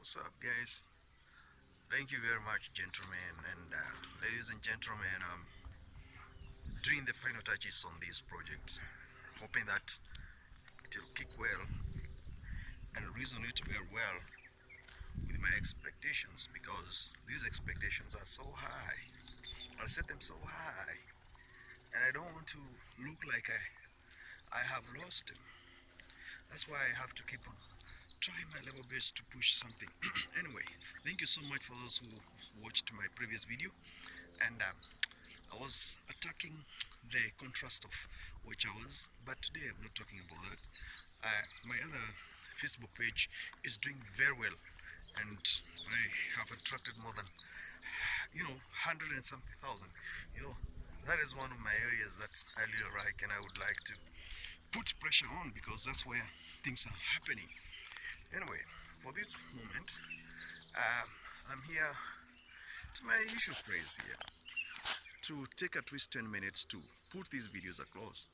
What's up, guys? Thank you very much, gentlemen and ladies and gentlemen. I'm doing the final touches on this project, hoping that it will kick well and resonate very well with my expectations because these expectations are so high. I set them so high, and I don't want to look like I have lost them. That's why I have to keep on trying my level best to push something. Anyway, thank you so much for those who watched my previous video, and I was attacking the contrast of which I was, but today I'm not talking about that. My other Facebook page is doing very well, and I have attracted more than 100 and something thousand. You know, that is one of my areas that I really like, and I would like to put pressure on because that's where things are happening. Anyway, for this moment, uh, I'm here to my usual place here to take at least 10 minutes to put these videos across.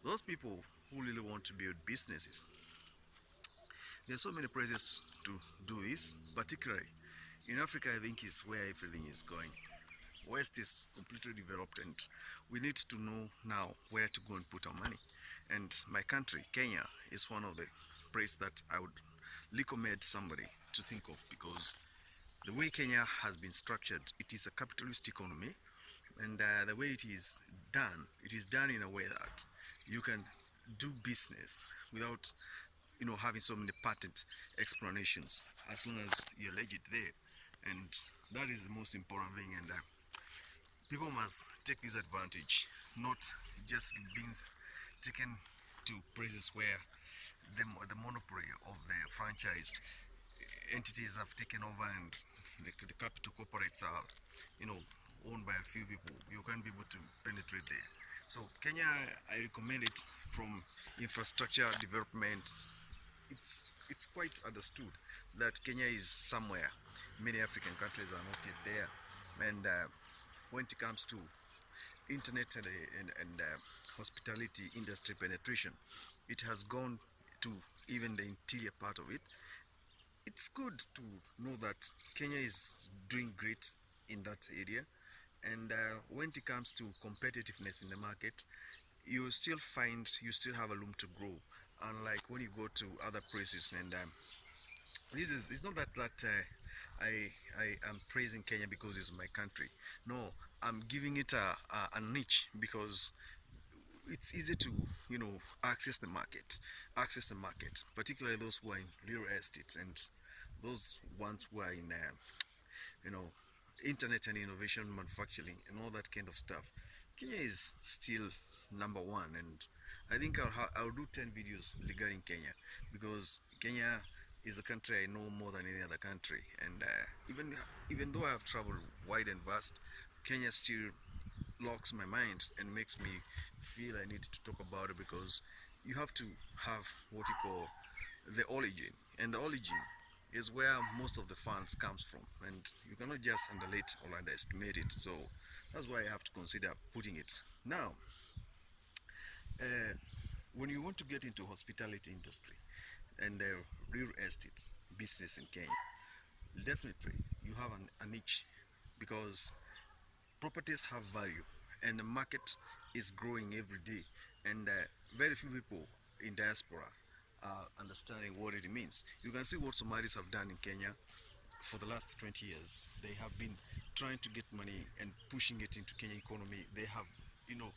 Those people who really want to build businesses, there's so many places to do this, particularly in Africa. I think is where everything is going. West is completely developed, and we need to know now where to go and put our money. And my country, Kenya, is one of the places that I would recommend somebody to think of because the way Kenya has been structured, it is a capitalist economy, and the way it is done in a way that you can do business without having so many patent explanations as long as you're legit there, and that is the most important thing. And people must take this advantage, not just being taken to places where the monopoly of the franchised entities have taken over, and the capital corporates are owned by a few people. You can't be able to penetrate there. So Kenya, I recommend it from infrastructure development. It's quite understood that Kenya is somewhere many African countries are not yet there, and when it comes to internet and hospitality industry penetration, it has gone to even the interior part of it. It's good to know that Kenya is doing great in that area, and when it comes to competitiveness in the market, you still have a room to grow. Unlike when you go to other places, and it's not that I am praising Kenya because it's my country. No, I'm giving it a niche because it's easy to access the market, particularly those who are in real estate and those ones who are in you know internet and innovation manufacturing and all that kind of stuff. Kenya is still number one, and I think I'll do 10 videos regarding Kenya because Kenya is a country I know more than any other country, and even though I have traveled wide and vast, Kenya still locks my mind and makes me feel I need to talk about it because you have to have what you call the origin, and the origin is where most of the funds comes from, and you cannot just underrate or underestimate it. So that's why I have to consider putting it now. uh, when you want to get into hospitality industry and real estate business in Kenya, definitely you have a niche because properties have value and the market is growing every day, and very few people in diaspora are understanding what it means. You can see what Somalis have done in Kenya for the last 20 years. They have been trying to get money and pushing it into Kenya economy. They have, you know,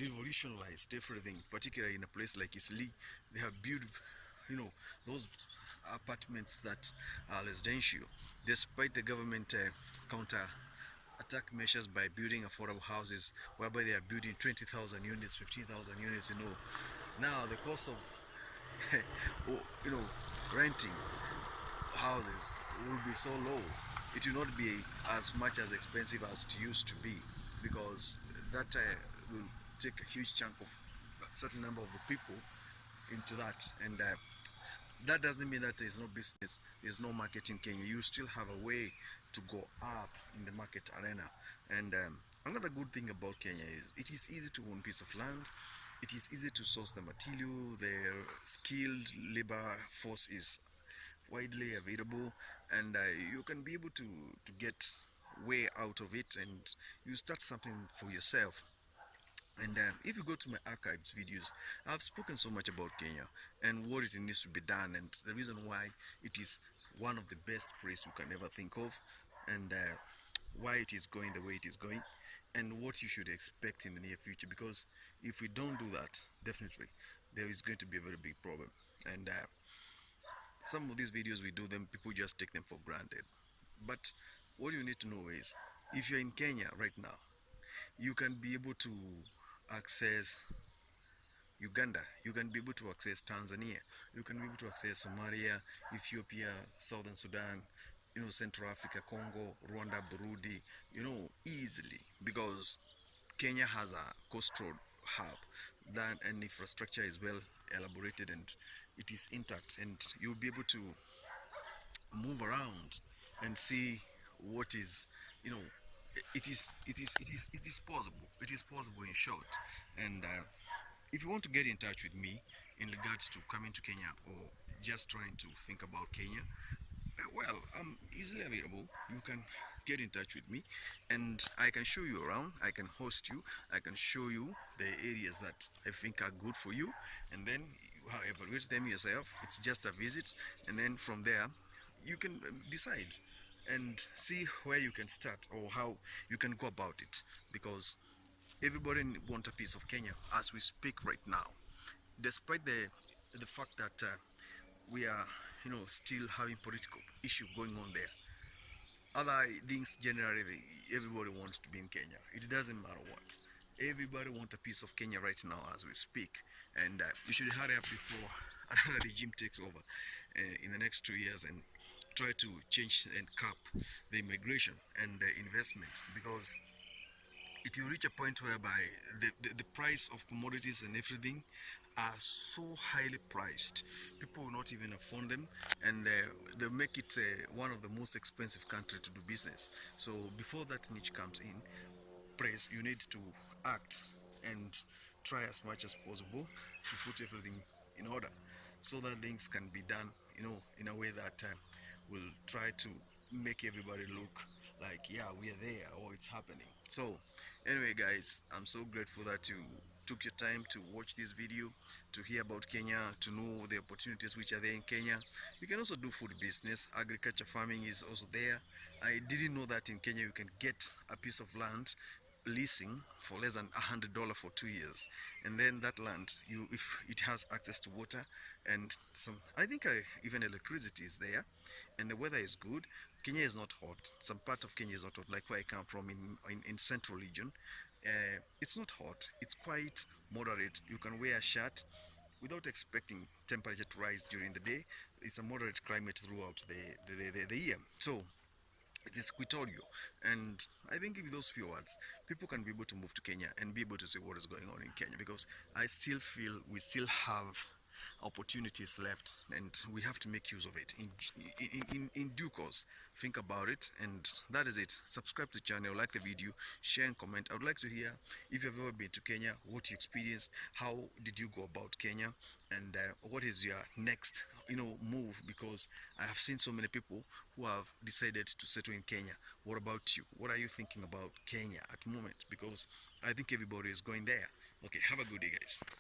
revolutionized everything, particularly in a place like Isli. They have built, those apartments that are residential, despite the government counter attack measures by building affordable houses, whereby they are building 20,000 units, 15,000 units. Now the cost of, you know, renting houses will be so low. It will not be as much as expensive as it used to be because that will take a huge chunk of a certain number of the people into that, and that doesn't mean that there's no business, there's no market in Kenya. You still have a way to go up in the market arena. And another good thing about Kenya is it is easy to own piece of land. It is easy to source the material. The skilled labor force is widely available, and you can be able to get way out of it, and you start something for yourself. And if you go to my archives videos, I've spoken so much about Kenya and what it needs to be done, and the reason why it is one of the best places you can ever think of, and why it is going the way it is going, and what you should expect in the near future. Because if we don't do that, definitely there is going to be a very big problem. And some of these videos we do them, people just take them for granted. But what you need to know is, if you're in Kenya right now, you can be able to access Uganda, you can be able to access Tanzania, you can be able to access Somalia, Ethiopia, Southern Sudan, Central Africa, Congo, Rwanda, Burundi, easily, because Kenya has a coast road hub that, and infrastructure is well elaborated, and it is intact, and you'll be able to move around and see what is, you know it is possible. It is possible, in short. And if you want to get in touch with me in regards to coming to Kenya, or just trying to think about Kenya, well, I'm easily available. You can get in touch with me, and I can show you around. I can host you. I can show you the areas that I think are good for you, and then you evaluate them yourself. It's just a visit, and then from there, you can decide and see where you can start or how you can go about it. Because everybody wants a piece of Kenya as we speak right now, despite the fact that we are, still having political issue going on there. Other things, generally, everybody wants to be in Kenya. It doesn't matter what. Everybody wants a piece of Kenya right now as we speak, and you should hurry up before another regime takes over in the next 2 years, and try to change and cap the immigration and the investment. Because it will reach a point whereby the price of commodities and everything are so highly priced, people will not even afford them, and they make it one of the most expensive country to do business. So before that niche comes in place, you need to act and try as much as possible to put everything in order, so that things can be done, in a way that will try to make everybody look like, yeah, we are there, or it's happening. So anyway, guys, I'm so grateful that you took your time to watch this video, to hear about Kenya, to know the opportunities which are there in Kenya. You can also do food business. Agriculture farming is also there. I didn't know that in Kenya you can get a piece of land leasing for less than $100 for 2 years, and then that land, you if it has access to water and some, I think even electricity is there, and the weather is good. Kenya is not hot. Some part of Kenya is not hot, like where I come from in central region. It's not hot. It's quite moderate. You can wear a shirt without expecting temperature to rise during the day. It's a moderate climate throughout the year. So it is equatorial, and I think with those few words, people can be able to move to Kenya and be able to see what is going on in Kenya. Because I still feel we still have opportunities left, and we have to make use of it in due course. Think about it, and that is it. Subscribe to the channel, like the video, share and comment. I would like to hear if you've ever been to Kenya, what you experienced, how did you go about Kenya, and what is your next move. Because I have seen so many people who have decided to settle in Kenya. What about you? What are you thinking about Kenya at the moment? Because I think everybody is going there. Okay, have a good day, guys.